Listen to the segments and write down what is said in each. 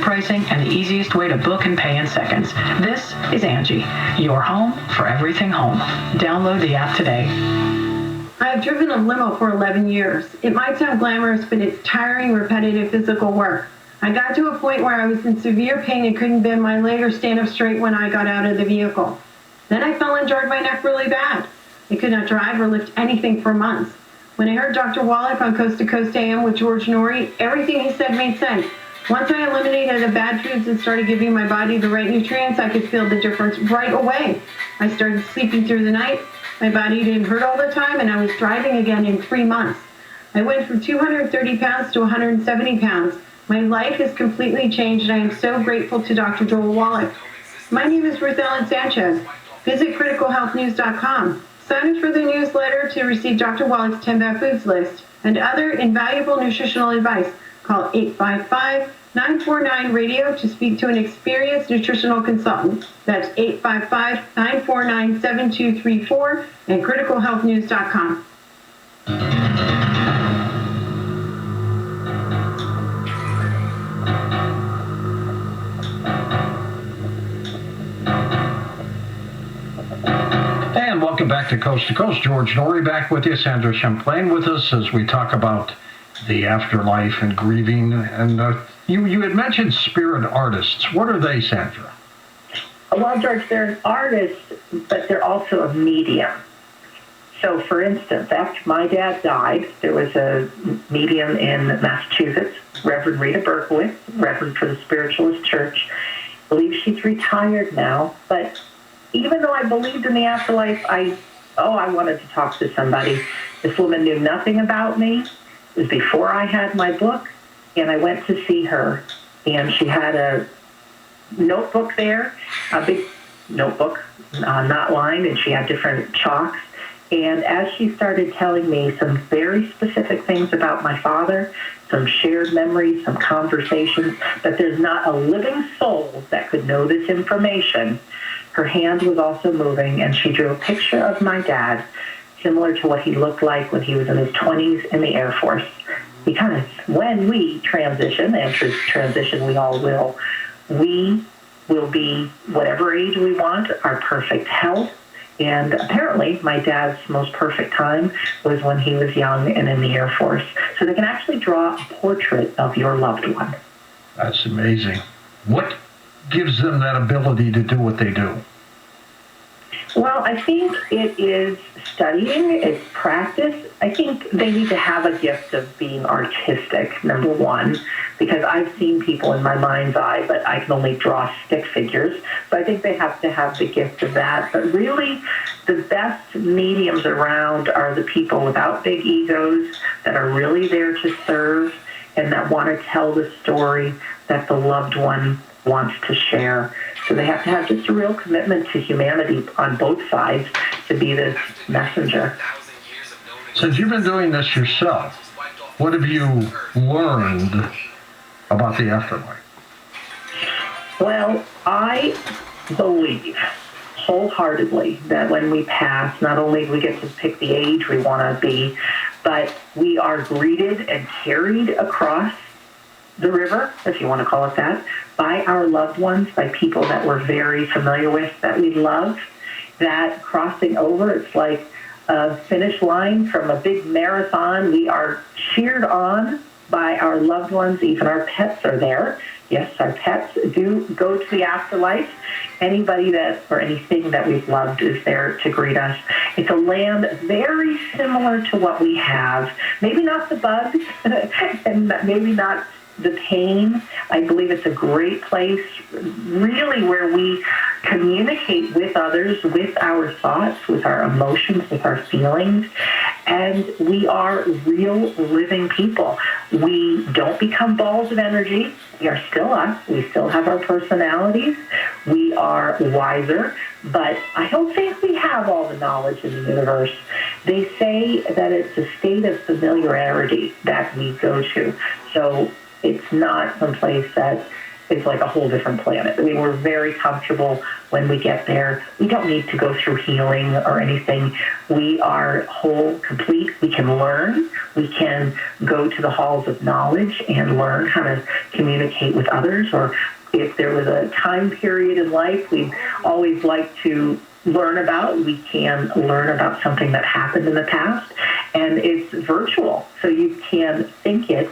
pricing, and the easiest way to book and pay in seconds. This is Angie, your home for everything home. Download the app today. I've driven a limo for 11 years. It might sound glamorous, but it's tiring, repetitive physical work. I got to a point where I was in severe pain and couldn't bend my leg or stand up straight when I got out of the vehicle. Then I fell and jarred my neck really bad. I could not drive or lift anything for months. When I heard Dr. Wallach on Coast to Coast AM with George Norrie, everything he said made sense. Once I eliminated the bad foods and started giving my body the right nutrients, I could feel the difference right away. I started sleeping through the night. My body didn't hurt all the time, and I was driving again in 3 months. I went from 230 pounds to 170 pounds. My life has completely changed, and I am so grateful to Dr. Joel Wallach. My name is Ruth Ellen Sanchez. Visit criticalhealthnews.com. Sign up for the newsletter to receive Dr. Wallach's 10 Bad Foods list and other invaluable nutritional advice. Call 855-949-RADIO to speak to an experienced nutritional consultant. That's 855-949-7234 and criticalhealthnews.com. And welcome back to Coast. George Norrie back with you. Sandra Champlain with us as we talk about the afterlife and grieving. And you had mentioned spirit artists. What are they, Sandra? Well, George, they're an artist, but they're also a medium. So, for instance, after my dad died, there was a medium in Massachusetts, Reverend Rita Berkowitz, Reverend for the Spiritualist Church. I believe she's retired now, but even though I believed in the afterlife, I wanted to talk to somebody. This woman knew nothing about me. It was before I had my book, and I went to see her, and she had a notebook there, a big notebook, not lined, and she had different chalks. And as she started telling me some very specific things about my father, some shared memories, some conversations, but there's not a living soul that could know this information, her hand was also moving, and she drew a picture of my dad, similar to what he looked like when he was in his 20s in the Air Force. Because when we transition, and transition we all will, we will be whatever age we want, our perfect health. And apparently, my dad's most perfect time was when he was young and in the Air Force. So they can actually draw a portrait of your loved one. That's amazing. What gives them that ability to do what they do? Well, I think it is studying, it's practice. I think they need to have a gift of being artistic, number one, because I've seen people in my mind's eye, but I can only draw stick figures. So I think they have to have the gift of that. But really, the best mediums around are the people without big egos that are really there to serve and that want to tell the story that the loved one wants to share. So they have to have just a real commitment to humanity on both sides to be this messenger. Since you've been doing this yourself, what have you learned about the afterlife? Well, I believe wholeheartedly that when we pass, not only do we get to pick the age we want to be, but we are greeted and carried across the river, if you want to call it that, by our loved ones, by people that we're very familiar with, that we love. That crossing over, it's like a finish line from a big marathon. We are cheered on by our loved ones. Even our pets are there. Yes, our pets do go to the afterlife. Anybody that or anything that we've loved is there to greet us. It's a land very similar to what we have. Maybe not the bugs, and maybe not the pain. I believe it's a great place, really, where we communicate with others, with our thoughts, with our emotions, with our feelings, and we are real living people. We don't become balls of energy. We are still us. We still have our personalities. We are wiser, but I don't think we have all the knowledge in the universe. They say that it's a state of familiarity that we go to. So it's not someplace that is like a whole different planet. I mean, we're very comfortable when we get there. We don't need to go through healing or anything. We are whole, complete. We can learn. We can go to the halls of knowledge and learn how to communicate with others. Or if there was a time period in life we'd always like to learn about, we can learn about something that happened in the past. And it's virtual, so you can think it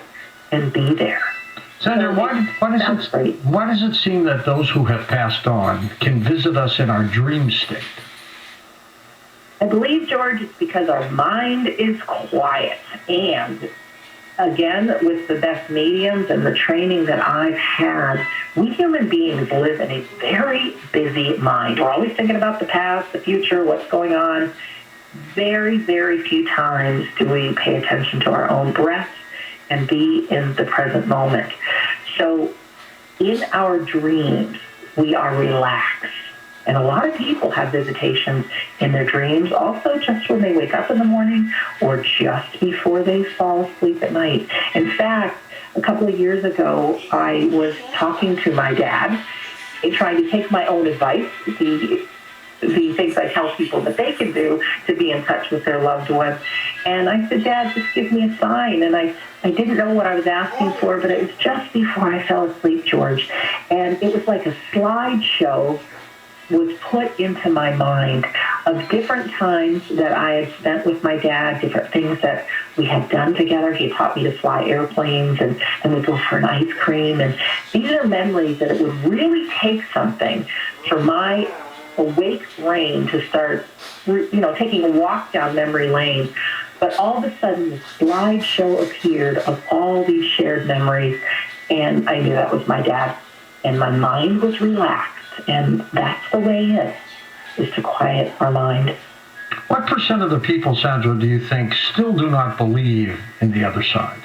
and be there. Sandra, why does it seem that those who have passed on can visit us in our dream state? I believe, George, it's because our mind is quiet. And again, with the best mediums and the training that I've had, we human beings live in a very busy mind. We're always thinking about the past, the future, what's going on. Very, very few times do we pay attention to our own breath and be in the present moment. So in our dreams, we are relaxed. And a lot of people have visitations in their dreams, also just when they wake up in the morning or just before they fall asleep at night. In fact, a couple of years ago, I was talking to my dad and trying to take my own advice, the things I tell people that they can do to be in touch with their loved ones. And I said, Dad, just give me a sign. And I didn't know what I was asking for, but it was just before I fell asleep, George. And it was like a slideshow was put into my mind of different times that I had spent with my dad, different things that we had done together. He taught me to fly airplanes, and then we'd go for an ice cream. And these are memories that it would really take something for my awake brain to start, taking a walk down memory lane. But all of a sudden, the slideshow appeared of all these shared memories, and I knew that was my dad. And my mind was relaxed, and that's the way it is to quiet our mind. What percent of the people, Sandra, do you think still do not believe in the other side?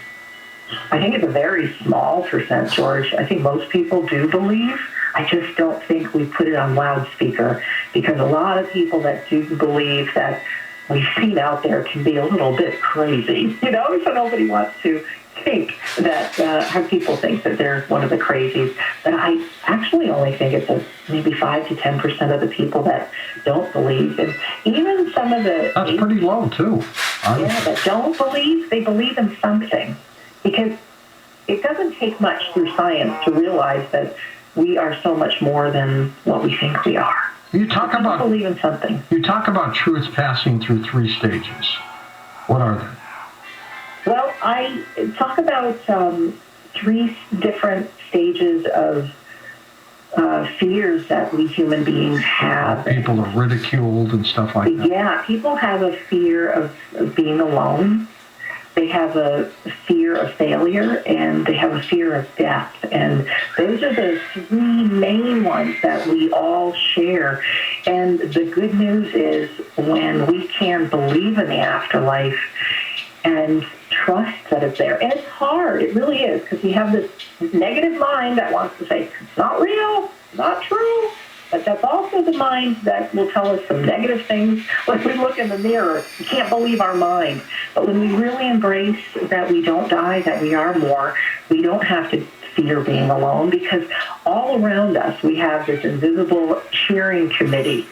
I think it's a very small percent, George. I think most people do believe. I just don't think we put it on loudspeaker, because a lot of people that do believe that we've seen out there can be a little bit crazy, so nobody wants to think that, have people think that they're one of the crazies. But I actually only think it's maybe 5 to 10% of the people that don't believe. And even some of the... That's pretty low, too. That don't believe, they believe in something. Because it doesn't take much through science to realize that we are so much more than what we think we are. You talk about believe in something. You talk about truth passing through 3 stages. What are they? Well, I talk about 3 different stages of fears that we human beings have. People are ridiculed and stuff like that. Yeah, people have a fear of being alone. They have a fear of failure, and they have a fear of death. And those are the 3 main ones that we all share. And the good news is, when we can believe in the afterlife and trust that it's there. And it's hard. It really is, because we have this negative mind that wants to say, it's not real, not true. But that's also the mind that will tell us some negative things. When we look in the mirror, we can't believe our mind. But when we really embrace that we don't die, that we are more, we don't have to fear being alone, because all around us we have this invisible cheering committee,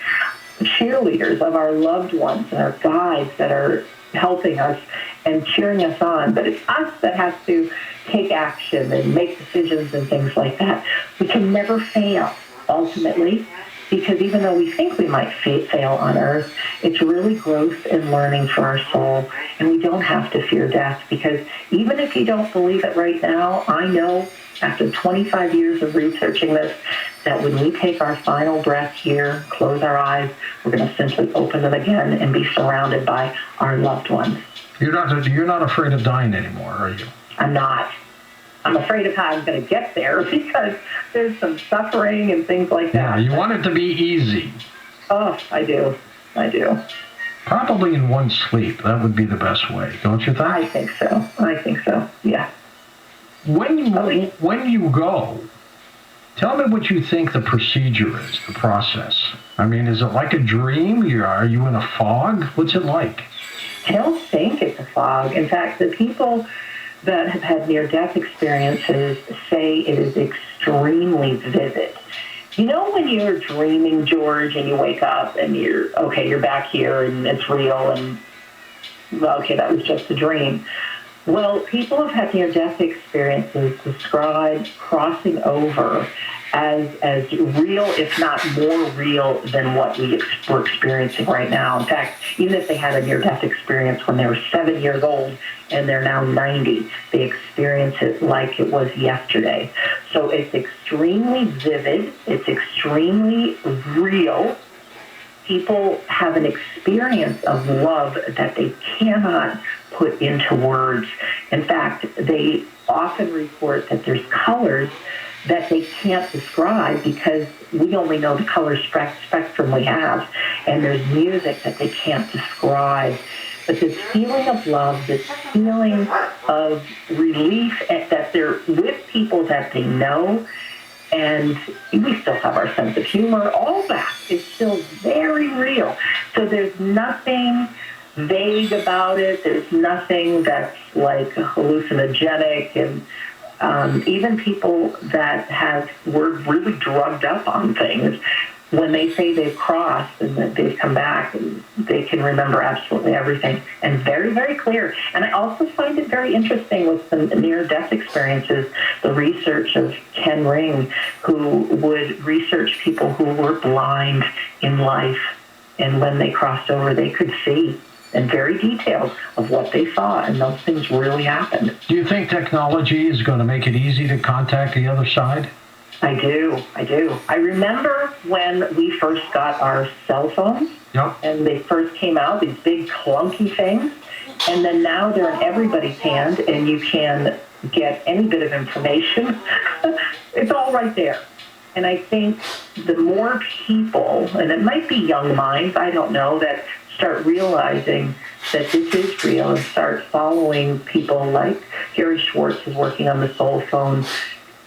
cheerleaders of our loved ones and our guides that are helping us and cheering us on. But it's us that has to take action and make decisions and things like that. We can never fail, ultimately, because even though we think we might fail on earth, it's really growth and learning for our soul. And we don't have to fear death, because even if you don't believe it right now, I know after 25 years of researching this, that when we take our final breath here, close our eyes, we're going to simply open them again and be surrounded by our loved ones. You're not afraid of dying anymore, are you? I'm not. I'm afraid of how I'm going to get there, because there's some suffering and things like that. Yeah, you want it to be easy. Oh, I do. Probably in one sleep. That would be the best way, don't you think? I think so. Yeah. When you go, tell me what you think the procedure is, the process. I mean, is it like a dream? Are you in a fog? What's it like? I don't think it's a fog. In fact, the people that have had near-death experiences say it is extremely vivid. You know when you're dreaming, George, and you wake up and you're back here and it's real and, okay, that was just a dream. Well, people have had near-death experiences describe crossing over as real, if not more real, than what we're experiencing right now. In fact, even if they had a near-death experience when they were 7 years old and they're now 90, they experience it like it was yesterday. So it's extremely vivid. It's extremely real. People have an experience of love that they cannot put into words. In fact, they often report that there's colors that they can't describe because we only know the color spectrum we have, and there's music that they can't describe. But this feeling of love, this feeling of relief that they're with people that they know, and we still have our sense of humor, all that is still very real. So there's nothing vague about it. There's nothing that's like hallucinogenic, and even people that were really drugged up on things, when they say they've crossed and that they've come back, they can remember absolutely everything and very, very clear. And I also find it very interesting with the near-death experiences, the research of Ken Ring, who would research people who were blind in life. And when they crossed over, they could see, and very detailed of what they saw, and those things really happened. Do you think technology is going to make it easy to contact the other side? I do. I remember when we first got our cell phones, and they first came out, these big clunky things, and then now they're in everybody's hand, and you can get any bit of information. It's all right there. And I think the more people, and it might be young minds, I don't know, that start realizing that this is real and start following people like Gary Schwartz is working on the soul phone,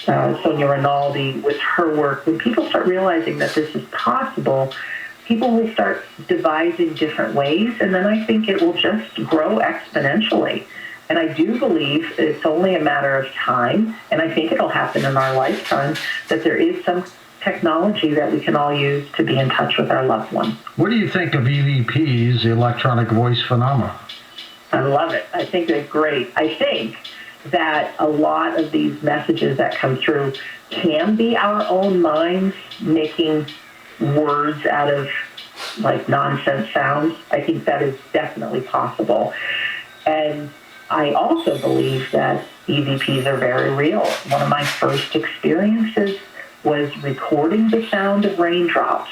Sonia Rinaldi with her work. When people start realizing that this is possible, people will start devising different ways, and then I think it will just grow exponentially. And I do believe it's only a matter of time, and I think it'll happen in our lifetime, that there is some technology that we can all use to be in touch with our loved one. What do you think of EVP's electronic voice phenomena? I love it. I think they're great. I think that a lot of these messages that come through can be our own minds making words out of like nonsense sounds. I think that is definitely possible. And I also believe that EVPs are very real. One of my first experiences was recording the sound of raindrops.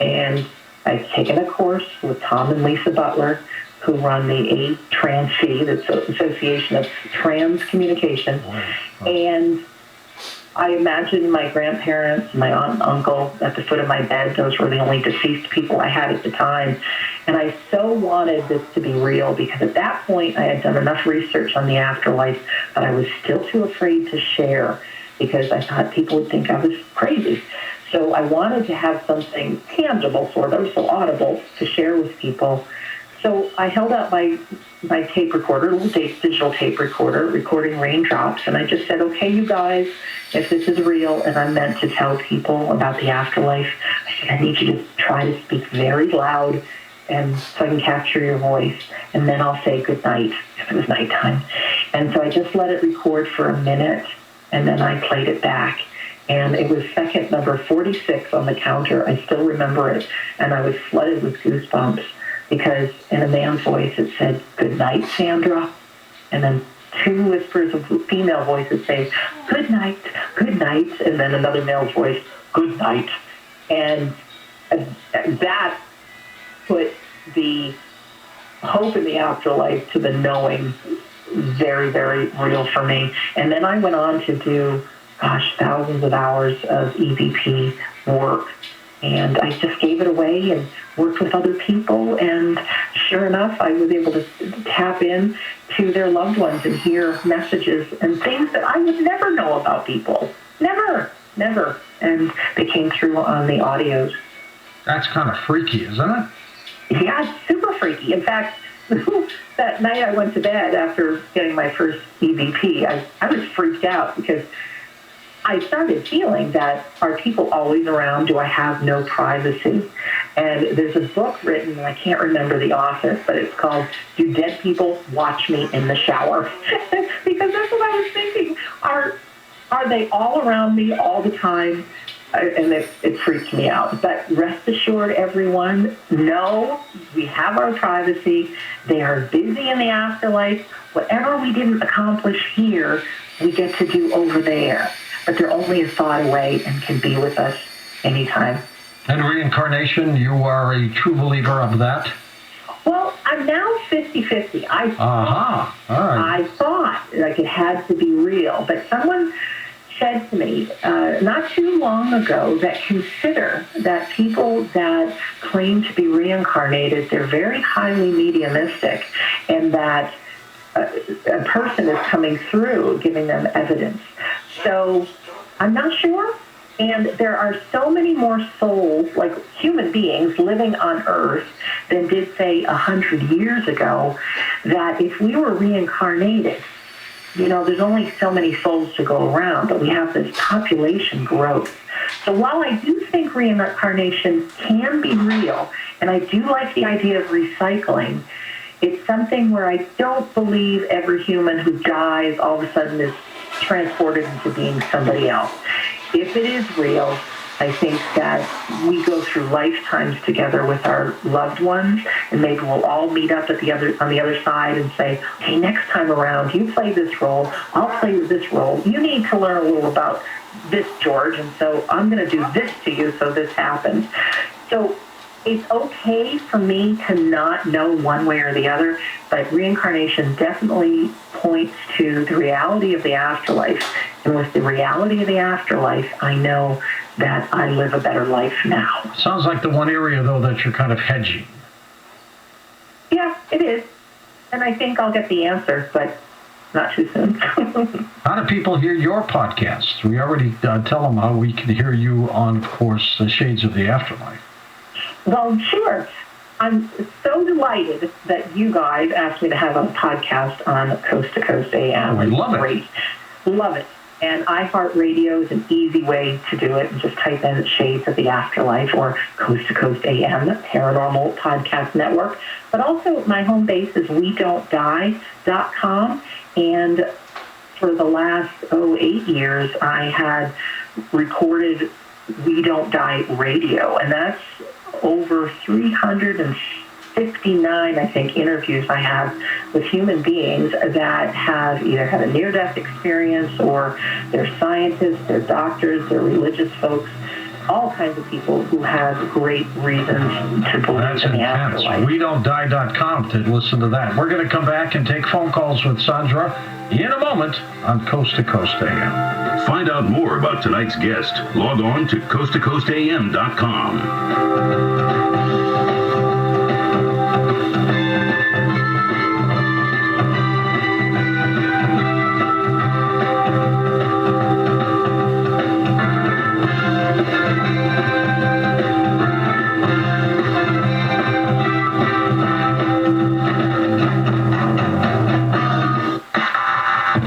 And I've taken a course with Tom and Lisa Butler, who run the ATRANS-C, the Association of Trans Communication. And I imagine my grandparents, my aunt and uncle at the foot of my bed. Those were the only deceased people I had at the time. And I so wanted this to be real because at that point I had done enough research on the afterlife that I was still too afraid to share because I thought people would think I was crazy. So I wanted to have something tangible, sort of, so audible, to share with people. So I held out my tape recorder, little digital tape recorder, recording raindrops, and I just said, okay, you guys, if this is real and I'm meant to tell people about the afterlife, I said, I need you to try to speak very loud and so I can capture your voice, and then I'll say good night if it was nighttime. And so I just let it record for a minute, and then I played it back. And it was second number 46 on the counter. I still remember it, and I was flooded with goosebumps because in a man's voice it said, good night, Sandra. And then two whispers of female voices say, good night, and then another male's voice, good night. And that put the hope in the afterlife to the knowing very, very real for me. And then I went on to do, thousands of hours of EVP work. And I just gave it away and worked with other people. And sure enough, I was able to tap in to their loved ones and hear messages and things that I would never know about people. Never. And they came through on the audios. That's kind of freaky, isn't it? Yeah, it's super freaky. In fact, that night I went to bed after getting my first EVP, I was freaked out because I started feeling that, are people always around? Do I have no privacy? And there's a book written, and I can't remember the author, but it's called Do Dead People Watch Me in the Shower? Because that's what I was thinking. Are they all around me all the time? And it freaked me out. But rest assured, everyone, no, we have our privacy. They are busy in the afterlife. Whatever we didn't accomplish here, we get to do over there. But they're only a thought away and can be with us anytime. And reincarnation, you are a true believer of that? Well, I'm now 50-50. I thought like it had to be real. But someone said to me not too long ago that consider that people that claim to be reincarnated, they're very highly mediumistic, and that a person is coming through giving them evidence. So I'm not sure. And there are so many more souls, like human beings, living on Earth than did, say, 100 years ago, that if we were reincarnated, there's only so many souls to go around, but we have this population growth. So while I do think reincarnation can be real, and I do like the idea of recycling, it's something where I don't believe every human who dies all of a sudden is transported into being somebody else. If it is real, I think that we go through lifetimes together with our loved ones, and maybe we'll all meet up on the other side and say, hey, next time around, you play this role, I'll play this role. You need to learn a little about this, George, and so I'm going to do this to you so this happens. So it's okay for me to not know one way or the other, but reincarnation definitely points to the reality of the afterlife. And with the reality of the afterlife, I know that I live a better life now. Sounds like the one area, though, that you're kind of hedging. Yeah, it is. And I think I'll get the answer, but not too soon. How do people hear your podcast? We already tell them how we can hear you on, of course, the Shades of the Afterlife. Well, sure. I'm so delighted that you guys asked me to have a podcast on Coast to Coast AM. We love it. Great. Love it. And iHeartRadio is an easy way to do it. And just type in Shades of the Afterlife or Coast to Coast AM, Paranormal Podcast Network. But also my home base is WeDon'tDie.com. And for the last, 8 years, I had recorded We Don't Die Radio. And that's over 359, I think, interviews I have with human beings that have either had a near-death experience, or they're scientists, they're doctors, they're religious folks, all kinds of people who have great reasons to believe in the afterlife. WeDon'tDie.com to listen to that. We're going to come back and take phone calls with Sandra in a moment on Coast to Coast AM. Find out more about tonight's guest. Log on to coasttocoastam.com.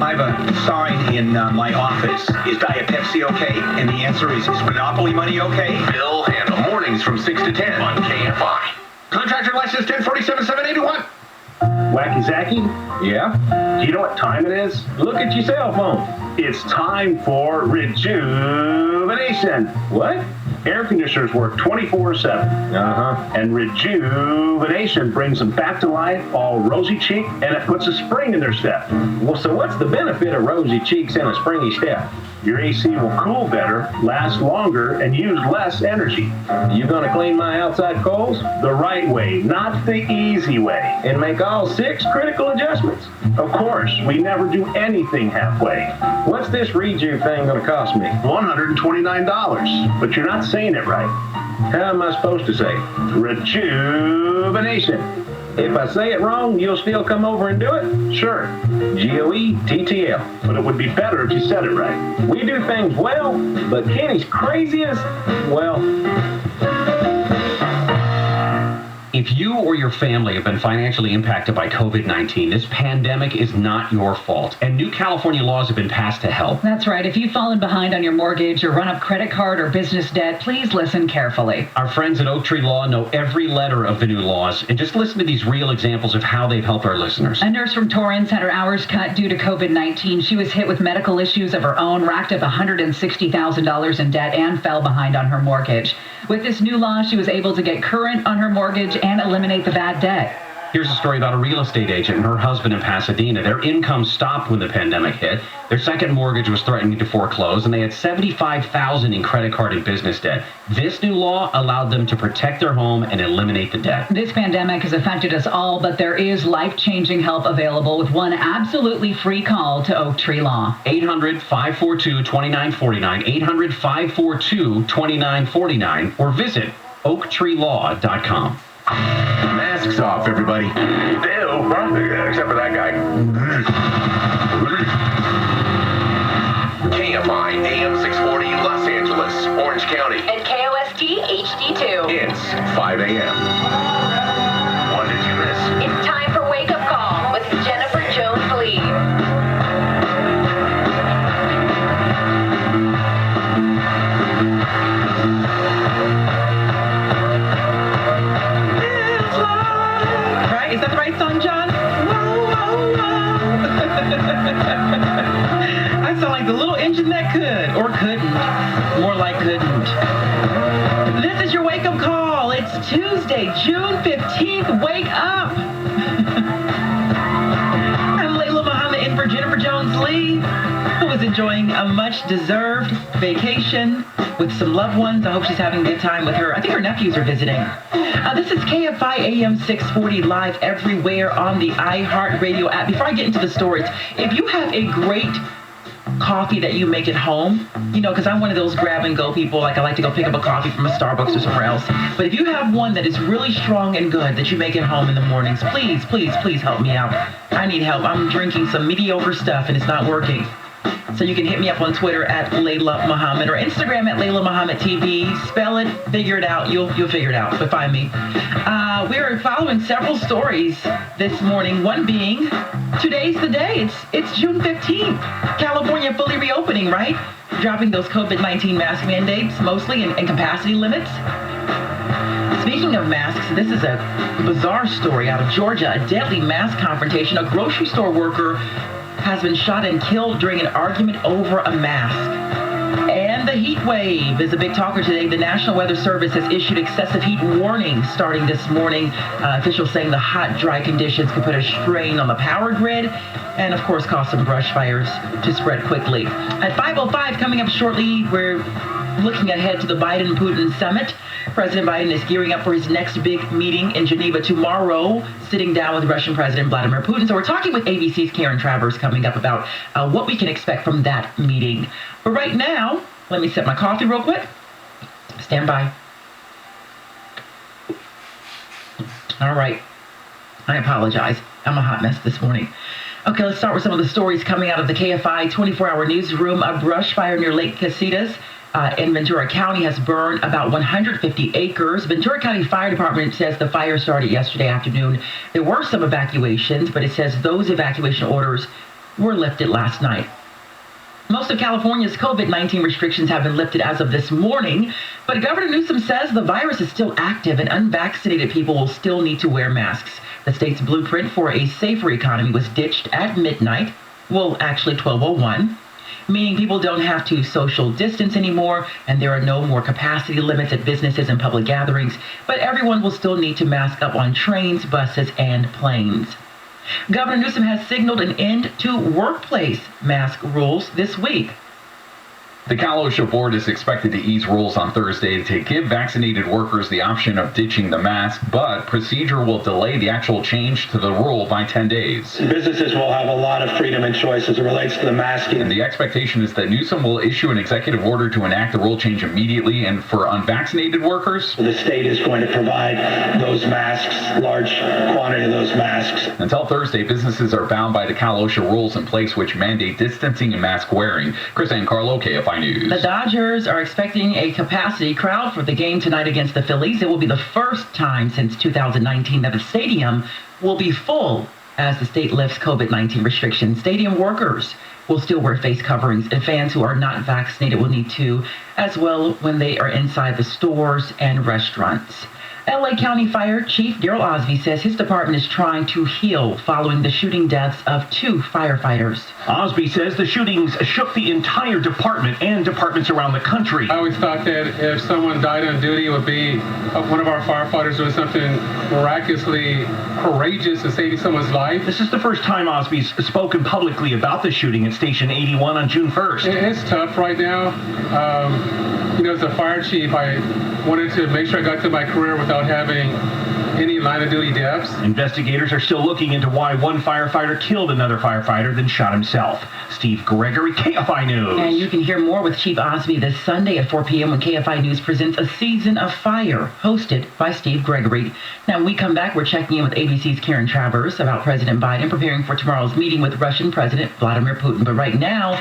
I have a sign in my office. Is Diet Pepsi okay? And the answer is Monopoly money okay? Bill Handle. Mornings from 6 to 10 on KFI. Contractor license 1047781. Wacky Zacky? Yeah? Do you know what time it is? Look at your cell phone. It's time for rejuvenation. What? Air conditioners work 24/7. And rejuvenation brings them back to life, all rosy cheek, and it puts a spring in their step. Well, so what's the benefit of rosy cheeks and a springy step? Your AC will cool better, last longer, and use less energy. You gonna clean my outside coals? The right way, not the easy way. And make all 6 critical adjustments? Of course, we never do anything halfway. What's this reju thing gonna cost me? $129, but you're not saying it right. How am I supposed to say? Rejuvenation. If I say it wrong, you'll still come over and do it? Sure. GOETTL. But it would be better if you said it right. We do things well, but Kenny's crazy as, well. If you or your family have been financially impacted by COVID-19, this pandemic is not your fault, and new California laws have been passed to help. That's right. If you've fallen behind on your mortgage or run up credit card or business debt, please listen carefully. Our friends at Oak Tree Law know every letter of the new laws, and just listen to these real examples of how they've helped our listeners. A nurse from Torrance had her hours cut due to COVID-19. She was hit with medical issues of her own, racked up $160,000 in debt, and fell behind on her mortgage. With this new law, she was able to get current on her mortgage and eliminate the bad debt. Here's a story about a real estate agent and her husband in Pasadena. Their income stopped when the pandemic hit. Their second mortgage was threatening to foreclose, and they had $75,000 in credit card and business debt. This new law allowed them to protect their home and eliminate the debt. This pandemic has affected us all, but there is life-changing help available with one absolutely free call to Oak Tree Law. 800-542-2949, 800-542-2949, or visit oaktreelaw.com. Masks off, everybody. Ew, except for that guy. KFI AM 640 Los Angeles, Orange County. And KOST HD2. It's 5 a.m. What did you miss? It's time for Wake Up Call with Jennifer Jones-Lee. Is that the right song, John? Whoa, whoa, whoa. I sound like the little engine that could, or couldn't. More like couldn't. This is your wake-up call. It's Tuesday, June 15th. Wake up. I'm Layla Muhammad in for Jennifer Jones-Lee, who is enjoying a much-deserved vacation with some loved ones. I hope she's having a good time with her. I think her nephews are visiting. This is KFI AM 640 live everywhere on the iHeartRadio app. Before I get into the stories, if you have a great coffee that you make at home, because I'm one of those grab-and-go people, like I like to go pick up a coffee from a Starbucks or somewhere else. But if you have one that is really strong and good that you make at home in the mornings, please, please, please help me out. I need help. I'm drinking some mediocre stuff and it's not working. So you can hit me up on Twitter at Layla Muhammad or Instagram at Layla Muhammad TV. Spell it, figure it out. You'll figure it out, but find me. We are following several stories this morning. One being, today's the day. It's June 15th. California fully reopening, right? Dropping those COVID-19 mask mandates, mostly, and capacity limits. Speaking of masks, this is a bizarre story out of Georgia. A deadly mask confrontation. A grocery store worker has been shot and killed during an argument over a mask. And the heat wave is a big talker today. The National Weather Service has issued excessive heat warnings starting this morning. Officials saying the hot, dry conditions could put a strain on the power grid and, of course, cause some brush fires to spread quickly. At 5:05, coming up shortly, we're looking ahead to the Biden-Putin summit. President Biden is gearing up for his next big meeting in Geneva tomorrow, sitting down with Russian President Vladimir Putin. So we're talking with ABC's Karen Travers coming up about what we can expect from that meeting. But right now, let me sip my coffee real quick. Stand by. All right. I apologize. I'm a hot mess this morning. Okay, let's start with some of the stories coming out of the KFI 24-hour newsroom. A brush fire near Lake Casitas in Ventura County has burned about 150 acres. Ventura County Fire Department says the fire started yesterday afternoon. There were some evacuations, but it says those evacuation orders were lifted last night. Most of California's COVID-19 restrictions have been lifted as of this morning, but Governor Newsom says the virus is still active and unvaccinated people will still need to wear masks. The state's blueprint for a safer economy was ditched at midnight, well, actually 12:01. Meaning people don't have to social distance anymore, and there are no more capacity limits at businesses and public gatherings, but everyone will still need to mask up on trains, buses, and planes. Governor Newsom has signaled an end to workplace mask rules this week. The Cal OSHA board is expected to ease rules on Thursday to give vaccinated workers the option of ditching the mask, but procedure will delay the actual change to the rule by 10 days. Businesses will have a lot of freedom and choice as it relates to the masking. And the expectation is that Newsom will issue an executive order to enact the rule change immediately, and for unvaccinated workers, the state is going to provide those masks, large quantity of those masks. Until Thursday, businesses are bound by the Cal OSHA rules in place which mandate distancing and mask wearing. Chris Ancarlo, KFI KFI News. The Dodgers are expecting a capacity crowd for the game tonight against the Phillies. It will be the first time since 2019 that the stadium will be full as the state lifts COVID-19 restrictions. Stadium workers will still wear face coverings, and fans who are not vaccinated will need to as well when they are inside the stores and restaurants. LA County Fire Chief Daryl Osby says his department is trying to heal following the shooting deaths of 2 firefighters. Osby says the shootings shook the entire department and departments around the country. I always thought that if someone died on duty, it would be one of our firefighters doing something miraculously courageous and saving someone's life. This is the first time Osby's spoken publicly about the shooting at Station 81 on June 1st. It's tough right now. As a fire chief, I wanted to make sure I got to my career without having any line-of-duty deaths. Investigators are still looking into why one firefighter killed another firefighter, then shot himself. Steve Gregory, KFI News. And you can hear more with Chief Osby this Sunday at 4 p.m. when KFI News presents A Season of Fire, hosted by Steve Gregory. Now, when we come back, we're checking in with ABC's Karen Travers about President Biden preparing for tomorrow's meeting with Russian President Vladimir Putin. But right now,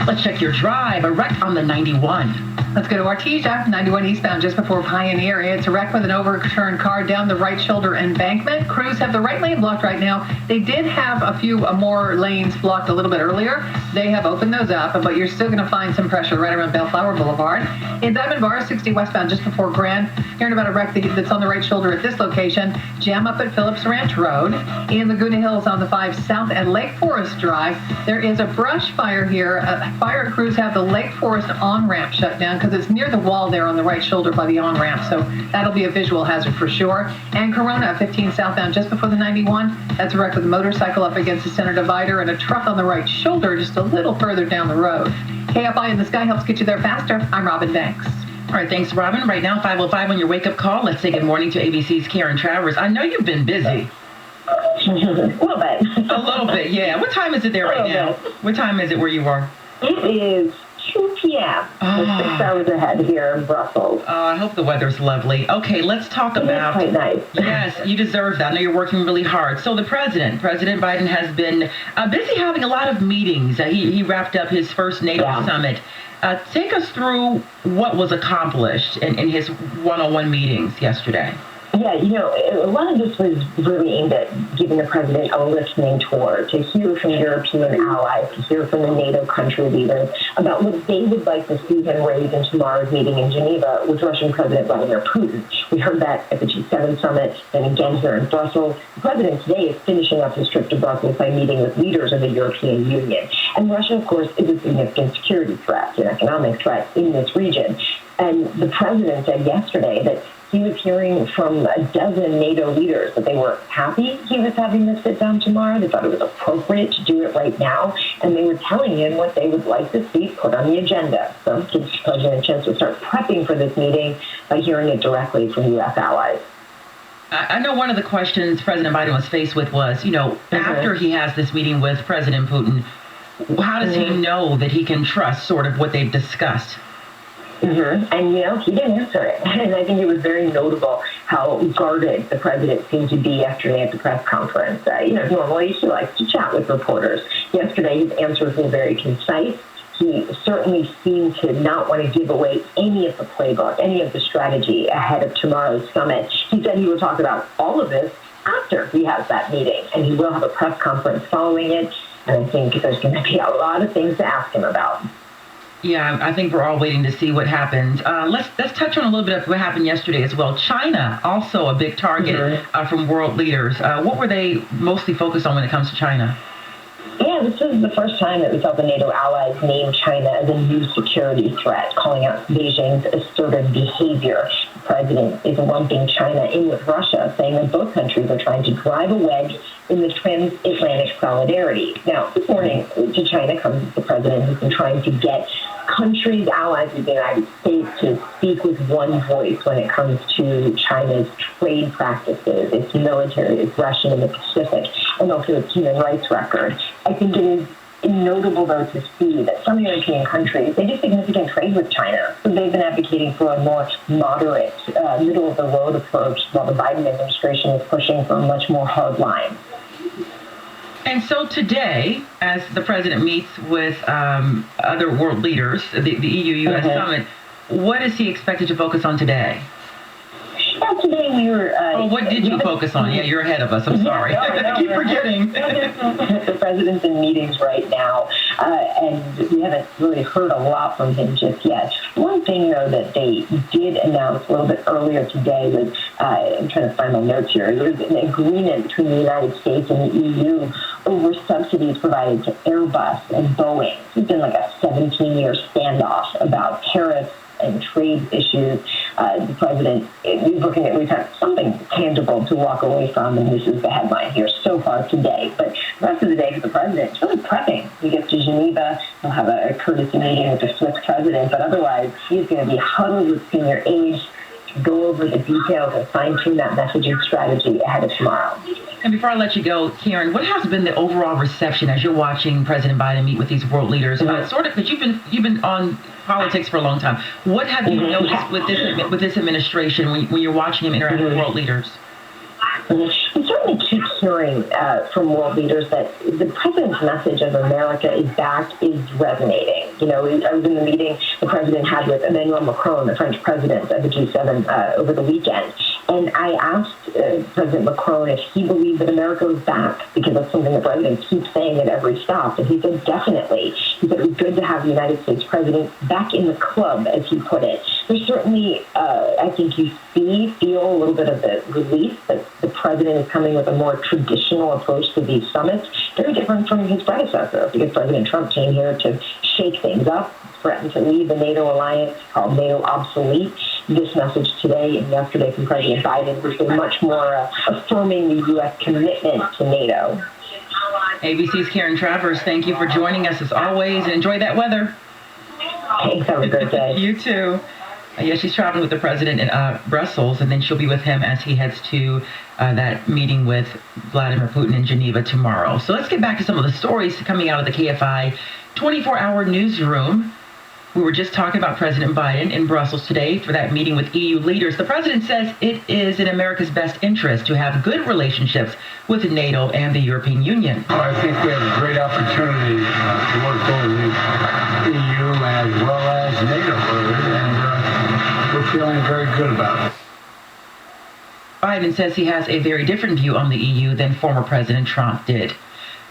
let's check your drive. A wreck on the 91. Let's go to Artesia, 91 eastbound just before Pioneer. It's a wreck with an overturned car down the right shoulder embankment. Crews have the right lane blocked right now. They did have a few more lanes blocked a little bit earlier. They have opened those up, but you're still going to find some pressure right around Bellflower Boulevard. In Diamond Bar, 60 westbound just before Grand. Hearing about a wreck that's on the right shoulder at this location. Jam up at Phillips Ranch Road. In Laguna Hills on the 5 south and Lake Forest Drive. There is a brush fire here. Fire crews have the Lake Forest on-ramp shut down because it's near the wall there on the right shoulder by the on-ramp. So that'll be a visual hazard for sure. And Corona, 15 southbound just before the 91. That's a wreck with a motorcycle up against the center divider and a truck on the right shoulder just a little further down the road. KFI in the Sky helps get you there faster. I'm Robin Banks. All right, thanks, Robin. Right now, 5:05 on your wake-up call. Let's say good morning to ABC's Karen Travers. I know you've been busy. A little bit. A little bit, yeah. What time is it there right now? What time is it where you are? It is 2 p.m. We're 6 hours ahead here in Brussels. Oh, I hope the weather's lovely. Okay, let's talk about... Quite nice. Yes, you deserve that. I know you're working really hard. So the President Biden has been busy having a lot of meetings. He wrapped up his first NATO summit. Take us through what was accomplished in his one-on-one meetings yesterday. Yeah, a lot of this was really aimed at giving the president a listening tour, to hear from European allies, to hear from the NATO country leaders about what they would like to see him raise in tomorrow's meeting in Geneva with Russian President Vladimir Putin. We heard that at the G7 summit, then again here in Brussels. The president today is finishing up his trip to Brussels by meeting with leaders of the European Union. And Russia, of course, is a significant security threat, an economic threat in this region. And the president said yesterday that he was hearing from a dozen NATO leaders that they were happy he was having this sit down tomorrow. They thought it was appropriate to do it right now. And they were telling him what they would like to see put on the agenda. So it gives the president a chance to start prepping for this meeting by hearing it directly from U.S. allies. I know one of the questions President Biden was faced with was, after he has this meeting with President Putin, how does he know that he can trust sort of what they've discussed? And, he didn't answer it. And I think it was very notable how guarded the president seemed to be yesterday at the press conference. Normally he likes to chat with reporters. Yesterday his answers were very concise. He certainly seemed to not want to give away any of the playbook, any of the strategy ahead of tomorrow's summit. He said he will talk about all of this after he has that meeting, and he will have a press conference following it. And I think there's going to be a lot of things to ask him about. Yeah, I think we're all waiting to see what happens. Let's touch on a little bit of what happened yesterday as well. China, also a big target from world leaders. What were they mostly focused on when it comes to China? Yeah, this is the first time that we saw the NATO allies name China as a new security threat, calling out Beijing's assertive behavior. The president is lumping China in with Russia, saying that both countries are trying to drive a wedge in the transatlantic solidarity. Now, this morning to China comes the president who's been trying to get countries allies with the United States to speak with one voice when it comes to China's trade practices, its military aggression in the Pacific, and also its human rights record. I think it is notable, though, to see that some European countries, they do significant trade with China. So they've been advocating for a more moderate, middle-of-the-road approach, while the Biden administration is pushing for a much more hard line. And so today, as the president meets with other world leaders, the EU-US summit, what is he expected to focus on today? Well, today we were... what did you focus on? Yeah, you're ahead of us. I'm sorry. I keep forgetting. The president's in meetings right now, and we haven't really heard a lot from him just yet. One thing, though, that they did announce a little bit earlier today was, I'm trying to find my notes here, there's an agreement between the United States and the EU over subsidies provided to Airbus and Boeing. It's been like a 17-year standoff about tariffs and trade issues. The president is looking at, we've had something tangible to walk away from, and this is the headline here so far today. But the rest of the day for the president, it's really prepping. He gets to Geneva, he'll have a courtesy meeting with the Swiss president, but otherwise he's going to be huddled with senior aides to go over the details and fine-tune that messaging strategy ahead of tomorrow. And before I let you go, Karen, what has been the overall reception as you're watching President Biden meet with these world leaders? Sort of, because you've been on politics for a long time. What have you noticed with this administration when you're watching him interact with world leaders? We certainly keep hearing from world leaders that the president's message of America is back is resonating. You know, I was in the meeting the president had with Emmanuel Macron, the French president of the G7, over the weekend. And I asked President Macron if he believed that America was back, because that's something the president keeps saying at every stop. And he said, definitely. He said it was good to have the United States president back in the club, as he put it. There's certainly, I think you feel a little bit of the relief that the president is coming with a more traditional approach to these summits, very different from his predecessor, because President Trump came here to shake things up, threatened to leave the NATO alliance, called NATO obsolete. This message today and yesterday from President Biden has been much more affirming the U.S. commitment to NATO. ABC's Karen Travers, thank you for joining us as always, and enjoy that weather. Thanks, have a good day. You too. Yeah, she's traveling with the president in Brussels, and then she'll be with him as he heads to that meeting with Vladimir Putin in Geneva tomorrow. So let's get back to some of the stories coming out of the KFI 24-hour newsroom. We were just talking about President Biden in Brussels today for that meeting with EU leaders. The president says it is in America's best interest to have good relationships with NATO and the European Union. I think we have a great opportunity to work over the EU as well as NATO, and we're feeling very good about it. Biden says he has a very different view on the EU than former President Trump did.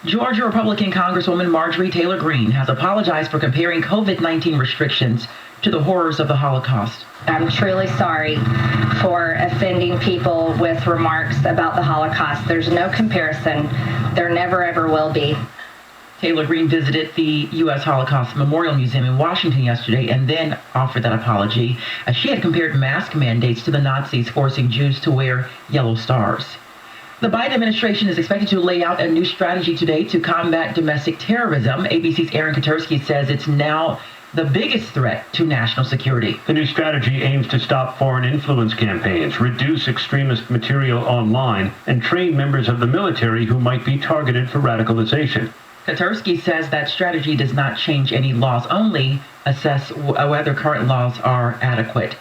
Georgia Republican Congresswoman Marjorie Taylor Greene has apologized for comparing COVID-19 restrictions to the horrors of the Holocaust. I'm truly sorry for offending people with remarks about the Holocaust. There's no comparison. There never, ever will be. Taylor Greene visited the U.S. Holocaust Memorial Museum in Washington yesterday and then offered that apology. She had compared mask mandates to the Nazis forcing Jews to wear yellow stars. The Biden administration is expected to lay out a new strategy today to combat domestic terrorism. ABC's Aaron Katursky says it's now the biggest threat to national security. The new strategy aims to stop foreign influence campaigns, reduce extremist material online, and train members of the military who might be targeted for radicalization. Katursky says that strategy does not change any laws, only assess whether current laws are adequate.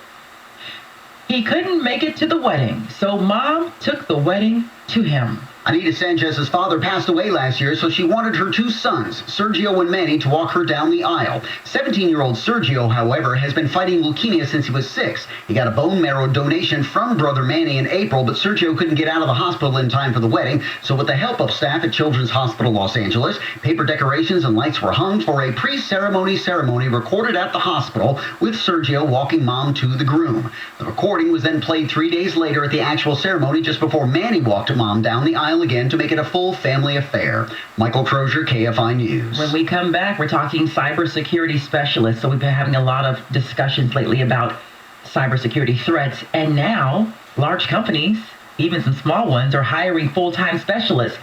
He couldn't make it to the wedding, so Mom took the wedding to him. Anita Sanchez's father passed away last year, so she wanted her two sons, Sergio and Manny, to walk her down the aisle. 17-year-old Sergio, however, has been fighting leukemia since he was 6. He got a bone marrow donation from brother Manny in April, but Sergio couldn't get out of the hospital in time for the wedding. So with the help of staff at Children's Hospital Los Angeles, paper decorations and lights were hung for a pre-ceremony ceremony recorded at the hospital with Sergio walking Mom to the groom. The recording was then played 3 days later at the actual ceremony just before Manny walked Mom down the aisle again to make it a full family affair. Michael Crozier, KFI News. When we come back, we're talking cybersecurity specialists. So we've been having a lot of discussions lately about cybersecurity threats. And now large companies, even some small ones, are hiring full-time specialists.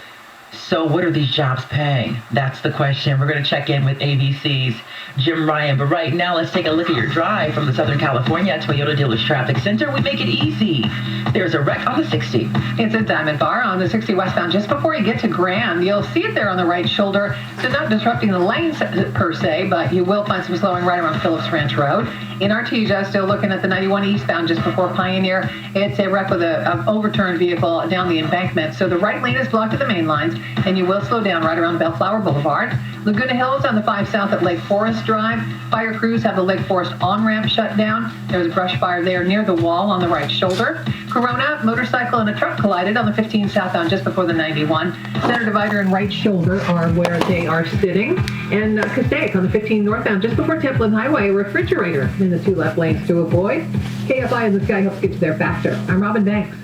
So what are these jobs paying? That's the question. We're going to check in with ABC's Jim Ryan. But right now, let's take a look at your drive from the Southern California Toyota Dealers Traffic Center. We make it easy. There's a wreck on the 60. It's a Diamond Bar on the 60 westbound just before you get to Grand. You'll see it there on the right shoulder. So not disrupting the lanes per se, but you will find some slowing right around Phillips Ranch Road. In Artesia, still looking at the 91 eastbound just before Pioneer. It's a wreck with an overturned vehicle down the embankment. So the right lane is blocked at the main lines. and you will slow down right around Bellflower Boulevard. Laguna Hills on the 5 South at Lake Forest Drive. Fire crews have the Lake Forest on-ramp shut down. There's a brush fire there near the wall on the right shoulder. Corona, motorcycle and a truck collided on the 15 southbound just before the 91. Center divider and right shoulder are where they are sitting. And Castaic on the 15 northbound just before Templin Highway, a refrigerator in the 2 left lanes to avoid. KFI in the sky helps get you there faster. I'm Robin Banks.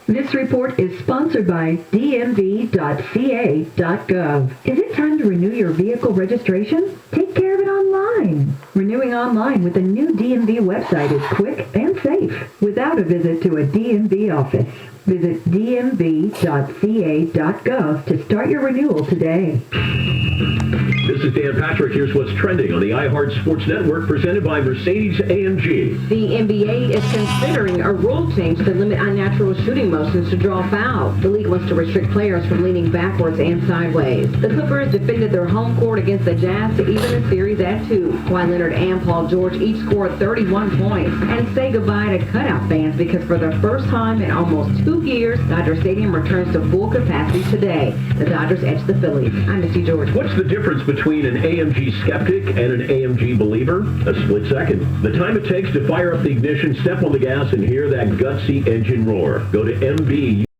This report is sponsored by dmv.ca.gov. Is it time to renew your vehicle registration? Take care of it online. Renewing online with the new DMV website is quick and safe without a visit to a DMV office. Visit dmv.ca.gov to start your renewal today. This is Dan Patrick. Here's what's trending on the iHeart Sports Network, presented by Mercedes-AMG. The NBA is considering a rule change to limit unnatural shooting motions to draw fouls. The league wants to restrict players from leaning backwards and sideways. The Clippers defended their home court against the Jazz to even the series at 2. Kawhi Leonard and Paul George each scored 31 points and say goodbye to cutout fans because for the first time in almost 2 years, Dodger Stadium returns to full capacity today. The Dodgers edge the Phillies. I'm Misty George. What's the difference between an AMG skeptic and an AMG believer? A split second. The time it takes to fire up the ignition, step on the gas, and hear that gutsy engine roar. Go to MB.